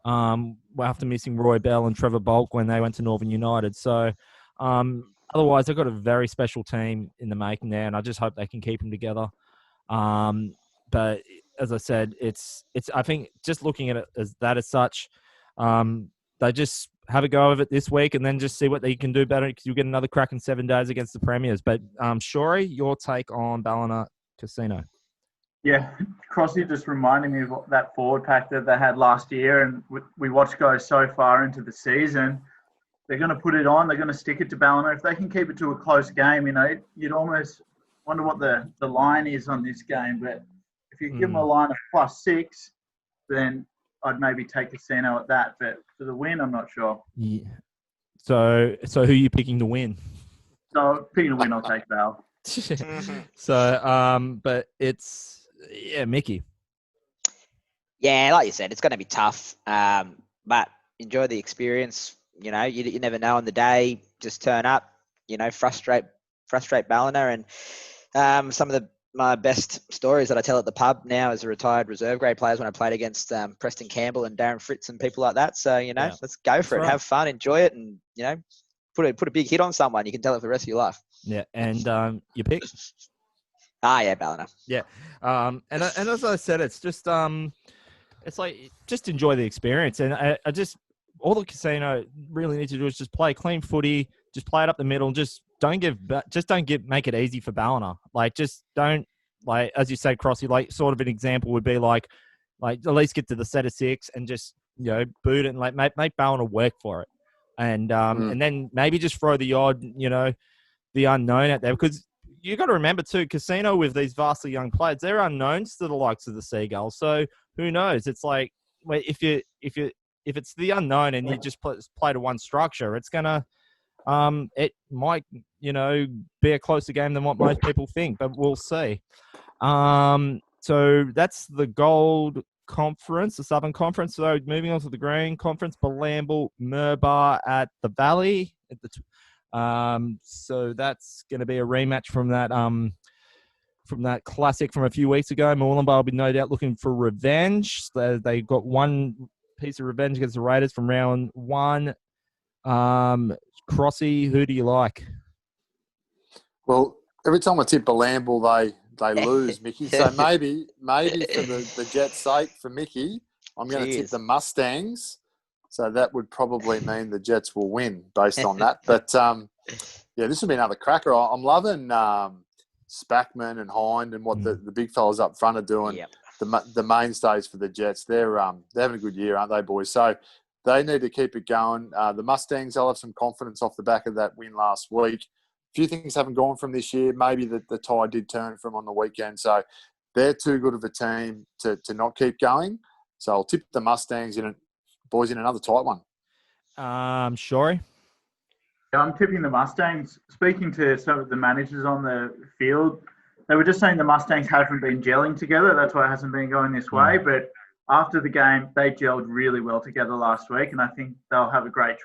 after missing Roy Bell and Trevor Bulk when they went to Northern United. So otherwise, they've got a very special team in the making there, and I just hope they can keep them together. But as I said, it's I think just looking at it as such, they just have a go of it this week and then just see what they can do better, because you'll get another crack in 7 days against the Premiers. But Shorey, your take on Ballina Casino? Yeah, Crossy just reminded me of that forward pack that they had last year, and we watched go so far into the season. They're going to put it on. They're going to stick it to Ballina. If they can keep it to a close game, you'd almost wonder what the line is on this game. But if you give them a line of +6, then I'd maybe take Casino at that, but for the win, I'm not sure. Yeah. So who are you picking to win? So picking to win, I'll take Val. So, but it's Mickey. Yeah, like you said, it's going to be tough. But enjoy the experience. You never know on the day. Just turn up. Frustrate Ballina, and Some of my best stories that I tell at the pub now as a retired reserve grade players when I played against Preston Campbell and Darren Fritz and people like that. So, let's go for it. right. Have fun, enjoy it, and, put a big hit on someone. You can tell it for the rest of your life. Yeah, and your pick? Yeah, Ballina. Yeah, and as I said, it's just it's like just enjoy the experience, and I just all the casino really need to do is just play clean footy, just play it up the middle, just don't make it easy for Ballina. Like just don't as you said, Crossy. Like sort of an example would be like at least get to the set of 6 and just boot it and make Ballina work for it, and then maybe just throw the odd the unknown out there, because you got to remember too, casino with these vastly young players, they're unknowns to the likes of the Seagulls. So who knows? It's like if it's the unknown and you just play to one structure, it's gonna it might be a closer game than what most people think, but we'll see. So that's the Gold Conference, the Southern Conference. So moving on to the Green Conference, Bilambil, Murbar at the Valley at the. So that's going to be a rematch from that classic from a few weeks ago. Moolumbar will be no doubt looking for revenge. They got one piece of revenge against the Raiders from round 1. Crossy, who do you like? Well, every time I tip Bilambil, they lose, Mickey. So maybe for the Jets' sake, for Mickey, I'm going to tip the Mustangs. So that would probably mean the Jets will win based on that. But, this will be another cracker. I'm loving Spackman and Hind and what the big fellas up front are doing. Yep. The mainstays for the Jets. They're having a good year, aren't they, boys? So they need to keep it going. The Mustangs, they'll have some confidence off the back of that win last week. A few things haven't gone from this year. Maybe the tide did turn from on the weekend. So they're too good of a team to not keep going. So I'll tip the Mustangs boys in another tight one. Shorey? Yeah, I'm tipping the Mustangs. Speaking to some of the managers on the field, they were just saying the Mustangs haven't been gelling together. That's why it hasn't been going this way. But after the game, they gelled really well together last week, and I think they'll have a great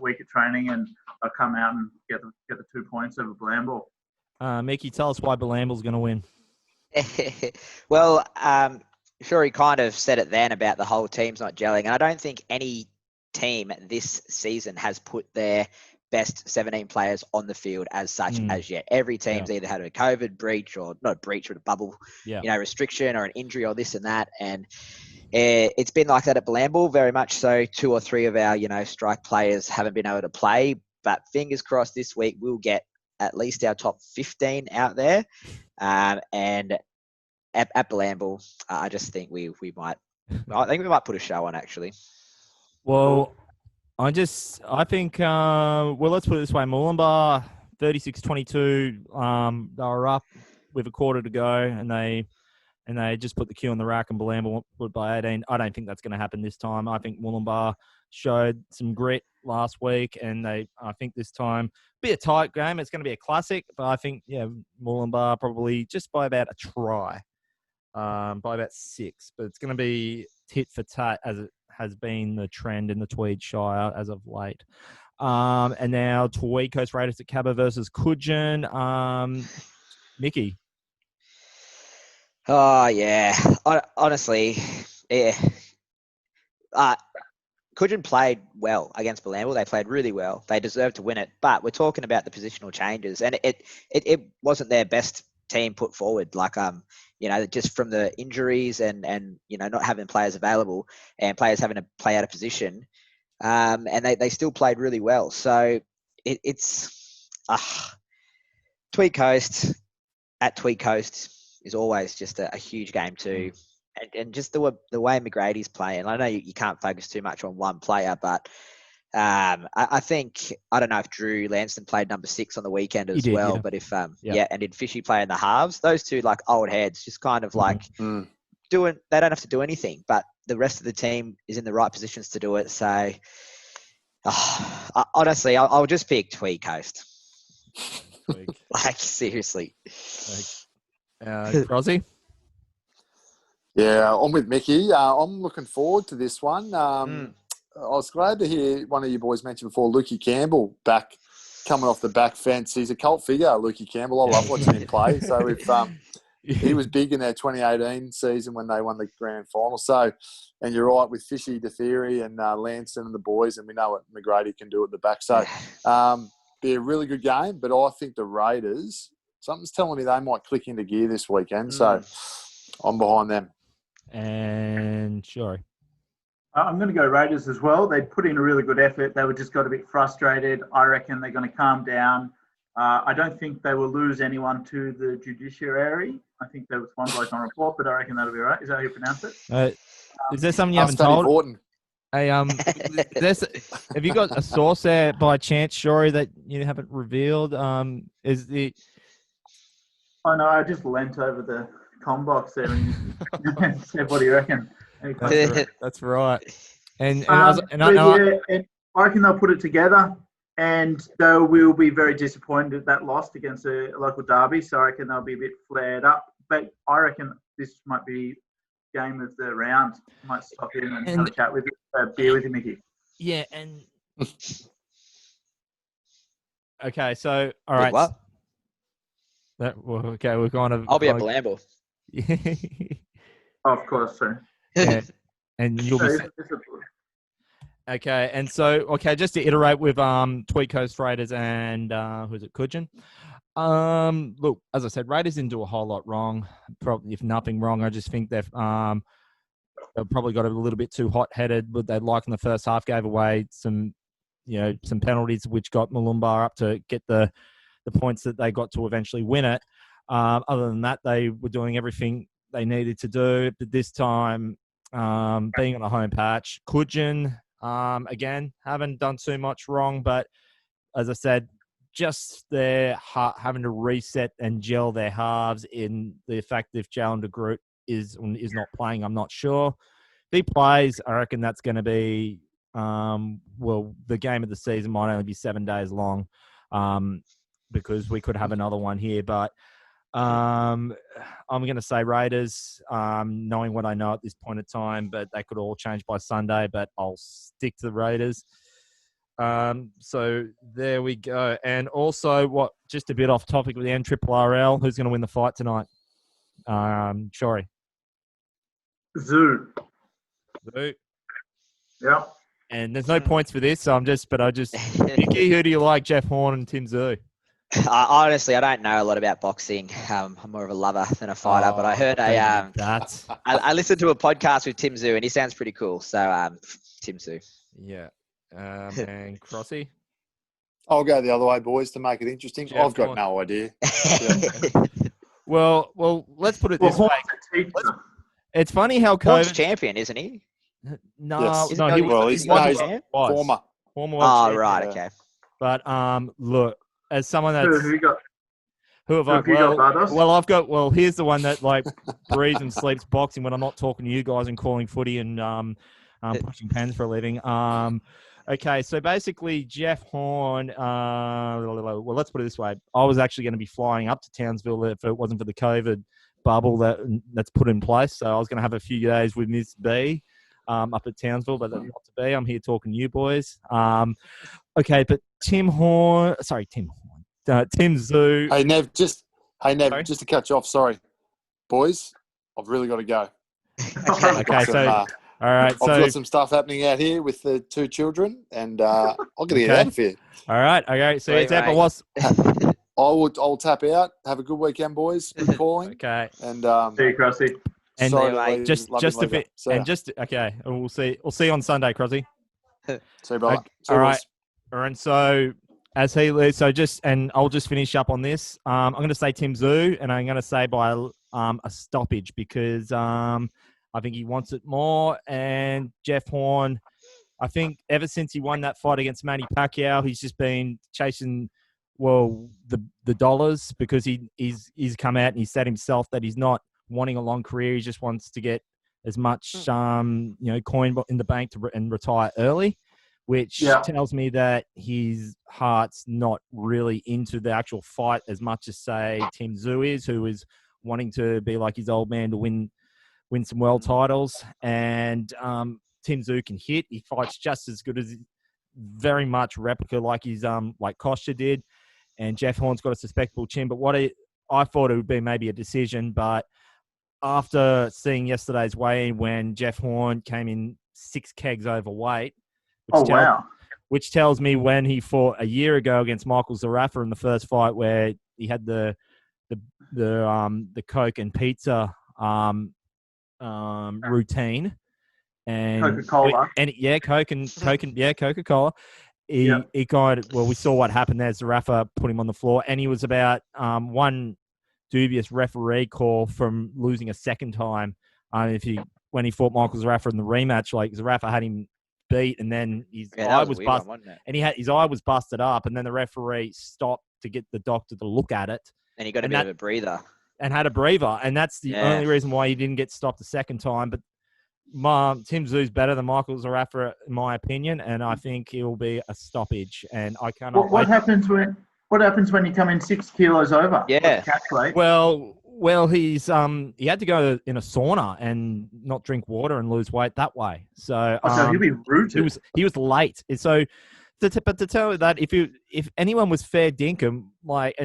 week of training, and they'll come out and get the 2 points over Bilambil. Mickey, tell us why Bilambil's going to win. Well, sure, he kind of said it then about the whole team's not gelling. And I don't think any team this season has put their best 17 players on the field as such as yet. Every team's either had a COVID breach or not a breach, but a bubble, restriction or an injury or this and that. And it's been like that at Bilambil, very much so. 2 or 3 of our, strike players haven't been able to play. But fingers crossed this week we'll get at least our top 15 out there. And at Bilambil, I just think we might put a show on, actually. Well, I think let's put it this way. Moolumbar 36-22. They were up with a quarter to go, and they just put the cue on the rack, and Bilambil put by 18. I don't think that's going to happen this time. I think Moolumbar showed some grit last week, and I think this time be a tight game. It's going to be a classic, but I think Moolumbar probably just by about a try, by about 6. But it's going to be tit for tat as it has been the trend in the Tweed Shire as of late. And now Tweed Coast Raiders at Cabba versus Coogin. Mickey. Oh, yeah. Honestly, yeah. Coogin played well against Bilambil. They played really well. They deserved to win it. But we're talking about the positional changes. And it wasn't their best team put forward. Like, just from the injuries and not having players available and players having to play out of position. And they still played really well. So it's Tweed Coast at Tweed Coast is always just a huge game too. And just the way McGrady's playing. I know you can't focus too much on one player, but I think, I don't know if Drew Lanston played number 6 on the weekend as well, but if, and did Fishy play in the halves, those two like old heads, just kind of like they don't have to do anything, but the rest of the team is in the right positions to do it. So honestly, I'll just pick Tweed Coast. Like, seriously. Crosby? Yeah, I'm with Mickey. I'm looking forward to this one. I was glad to hear one of you boys mention before Lukey Campbell back coming off the back fence. He's a cult figure, Lukey Campbell. I love watching him play. So if he was big in their 2018 season when they won the grand final. So, and you're right with Fishy, DeTheory and Lanston and the boys, and we know what McGrady can do at the back. So, be a really good game. But I think the Raiders, something's telling me they might click into gear this weekend. So, I'm behind them. And sure. I'm going to go Raiders as well. They put in a really good effort. They were just got a bit frustrated. I reckon they're going to calm down. I don't think they will lose anyone to the judiciary. I think there was one bloke on report, but I reckon that'll be right. Is that how you pronounce it? Is there something you haven't told? Important. Hey, have you got a source there by chance, Shory, that you haven't revealed? Is the? Oh no, I just leant over the comm box there and said, "What do you reckon?" That's right. And I reckon they'll put it together, and they will be very disappointed at that loss against a local derby. So I reckon they'll be a bit flared up. But I reckon this might be game of the round. Might stop in and have a chat with beer with you, Mickey. Yeah, and okay, so all right. What? Okay, we're kind of. I'll be at Blamble. Oh, of course, sir. Yeah. And you'll be. Okay, and so just to iterate with Tweed Coast Raiders and who's it, Coogin? Look, as I said, Raiders didn't do a whole lot wrong. Probably, if nothing wrong, I just think they've probably got a little bit too hot-headed. But they like in the first half gave away some penalties, which got Mooloolaba up to get the points that they got to eventually win it. Other than that, they were doing everything they needed to do. But this time, being on a home patch, Coogin, again, haven't done too much wrong. But as I said, just their having to reset and gel their halves in the fact if Jalen de Groot is not playing, I'm not sure. If he plays, I reckon that's going to be, the game of the season might only be 7 days long, because we could have another one here. But I'm going to say Raiders, knowing what I know at this point in time, but they could all change by Sunday, but I'll stick to the Raiders. So there we go. And also, just a bit off topic with the Nrrrl, who's going to win the fight tonight? Shory. Zoo. Yeah. And there's no points for this, so Mickey, who do you like, Jeff Horn and Tim Zoo? Honestly, I don't know a lot about boxing. I'm more of a lover than a fighter, but I heard I listened to a podcast with Tim Zoo, and he sounds pretty cool. So, Tim Zoo. Yeah. And Crossy? I'll go the other way, boys, to make it interesting. Jeff I've got Horn. no idea. Well, let's put it this way. It's funny how Horn's COVID... champion, isn't he? No, Yes. no, he's former. Former Oh, champion. right, okay. But look, as someone that's... Who have you got? Who have I got, Bardos? Well, here's the one that breathes and sleeps boxing when I'm not talking to you guys and calling footy and pushing pens for a living. Okay, so basically Jeff Horn, well, let's put it this way. I was actually going to be flying up to Townsville if it wasn't for the COVID bubble that's put in place. So I was going to have a few days with Miss B up at Townsville, but that's not to be. I'm here talking to you boys. Okay, but Tim Zoo. Hey, Nev, just to catch you off, sorry. Boys, I've really got to go. Okay, so... All right, I've got some stuff happening out here with the two children, and I'll get it out of here. All right, okay. So it's right. I'll tap out. Have a good weekend, boys. Good calling. Okay. And See you, Crossy. And sorry, just a bit, and just okay. We'll see you on Sunday, Crossy. See you, brother. Okay, all right. And so as he leaves, I'll just finish up on this. I'm going to say Tim Zoo, and I'm going to say by a stoppage because I think he wants it more. And Jeff Horn, I think ever since he won that fight against Manny Pacquiao, he's just been chasing, the dollars because he's come out and he said himself that he's not wanting a long career. He just wants to get as much, coin in the bank and retire early, which tells me that his heart's not really into the actual fight as much as, say, Tim Zoo is, who is wanting to be like his old man to win some world titles. And Tim Zoo can hit. He fights just as good as very much replica like his like Costa did, and Jeff Horn's got a suspectable chin. But I thought it would be maybe a decision, but after seeing yesterday's weigh-in when Jeff Horn came in 6 kegs overweight, Wow. which tells me when he fought a year ago against Michael Zarafa in the first fight where he had the Coke and pizza routine and Coca-Cola. Coca-Cola. He kind of, we saw what happened there. Zarafa put him on the floor, and he was about one dubious referee call from losing a second time. When he fought Michael Zarafa in the rematch, like Zarafa had him beat, and then his eye was busted, and his eye was busted up, and then the referee stopped to get the doctor to look at it, and he got a bit of a breather, and had a breather, and that's the only reason why he didn't get stopped the second time. But Tim Tszju's better than Michael Zarafa, in my opinion, and I think he'll be a stoppage. And I cannot. What happens when you come in 6 kilos over? Yeah. Catch weight? Well, he's he had to go in a sauna and not drink water and lose weight that way. So so he'll be rooted. He was late. So, to tell you that if anyone was fair dinkum, like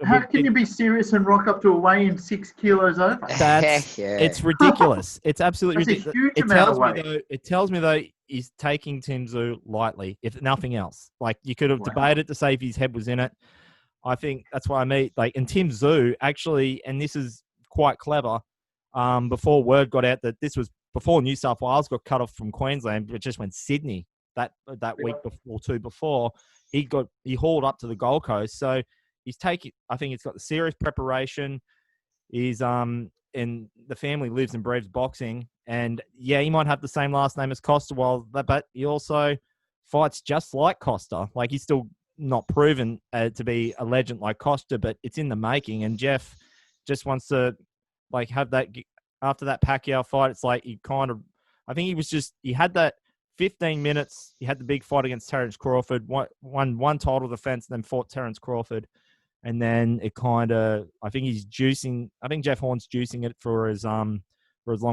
how can you be serious and rock up to a weigh-in 6 kilos over? It's ridiculous. It's absolutely That's ridiculous. A huge amount of weight. It tells me though he's taking Tim Tszyu lightly, if nothing else. Like you could have debated to say if his head was in it. I think that's why and Tim Tszyu actually, and this is quite clever. Before word got out that this was before New South Wales got cut off from Queensland, but just when Sydney that week or two before he hauled up to the Gold Coast. So he's taking. I think he's got the serious preparation. He's and the family lives and breathes boxing, and he might have the same last name as Costa. But he also fights just like Costa. Like he's still not proven to be a legend like Costa, but it's in the making. And Jeff just wants to have that after that Pacquiao fight. It's like I think he had that 15 minutes. He had the big fight against Terence Crawford, won one title defense, then fought Terence Crawford. And then it I think he's juicing. I think Jeff Horn's juicing it for as long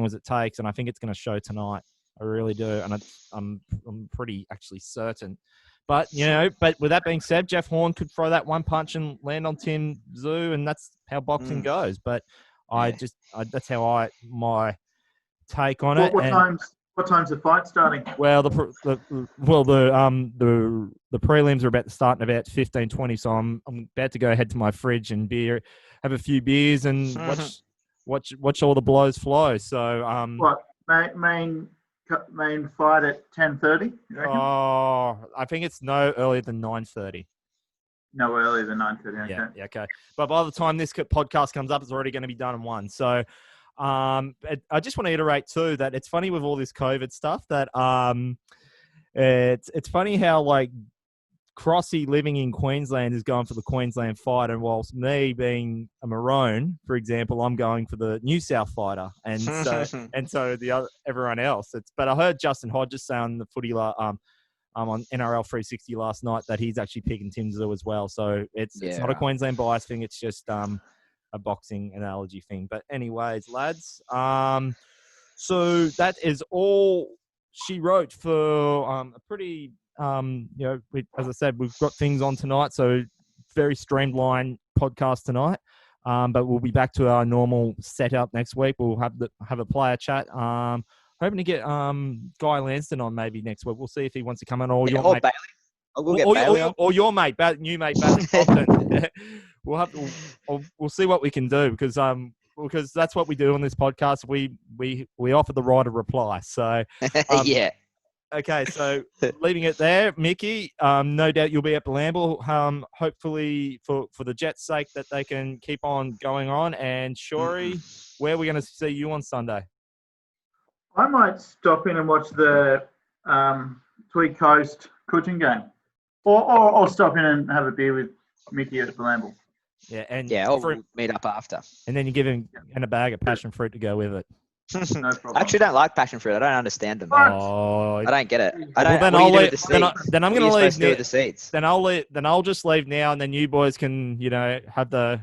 as it takes. And I think it's going to show tonight. I really do. And I'm pretty actually certain. But, but with that being said, Jeff Horn could throw that one punch and land on Tim Tszyu, and that's how boxing goes. But that's how my take on it. What time's the fight starting? Well, the prelims are about to start in about 15:20, so I'm about to go ahead to my fridge and have a few beers and watch all the blows flow. So main fight at 10:30? Oh, I think it's no earlier than 9:30. No earlier than 9:30. Okay. Yeah, okay. But by the time this podcast comes up, it's already going to be done in 1. So. I just want to iterate too that it's funny with all this COVID stuff that it's funny how Crossy living in Queensland is going for the Queensland fight, and whilst me being a Maroon, for example, I'm going for the New South fighter, and so everyone else. But I heard Justin Hodges say on the footy on NRL 360 last night that he's actually picking Tim Tszyu as well. So it's not a Queensland bias thing. It's just a boxing analogy thing. But anyways, lads, so that is all she wrote for a pretty, as I said, we've got things on tonight, so very streamlined podcast tonight. But we'll be back to our normal setup next week. We'll have a player chat. Hoping to get Guy Lanston on maybe next week. We'll see if he wants to come on, or your mate Bailey. Or your mate, new mate, Bailey Compton. We'll see what we can do because that's what we do on this podcast. We offer the right of reply. So yeah. Okay, so leaving it there, Mickey. No doubt you'll be at Blamble. Hopefully for the Jets' sake that they can keep on going on. And Shori, where are we going to see you on Sunday? I might stop in and watch the Tweed Coast coaching game, or I'll stop in and have a beer with Mickey at Blamble. Yeah, I'll meet up after. And then you give him a bag of passion fruit to go with it. No problem. I actually don't like passion fruit. I don't understand them. Oh, I don't get it. Then I'm going to leave. The seats. Then I'll just leave now, and then you boys can, have the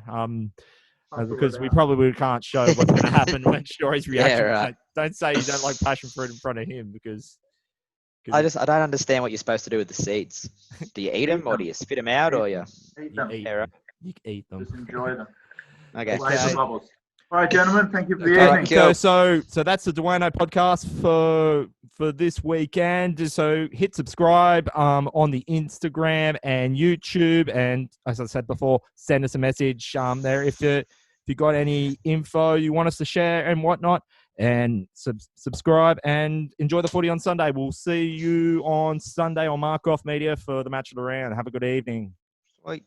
because we probably can't show what's going to happen when Shori's reaction. Yeah, right. Don't say you don't like passion fruit in front of him because I don't understand what you're supposed to do with the seeds. Do you eat them or do you spit them out or you? Eat them. You eat them. Just enjoy them. Okay. Flavor bubbles. All right, gentlemen. Thank you for the Okay, evening. Cool. so that's the Duaneo podcast for this weekend. Just so hit subscribe on the Instagram and YouTube, and as I said before, send us a message there if you got any info you want us to share and whatnot. And subscribe and enjoy the footy on Sunday. We'll see you on Sunday on Mark Off Media for the match of the round. Have a good evening. Sweet.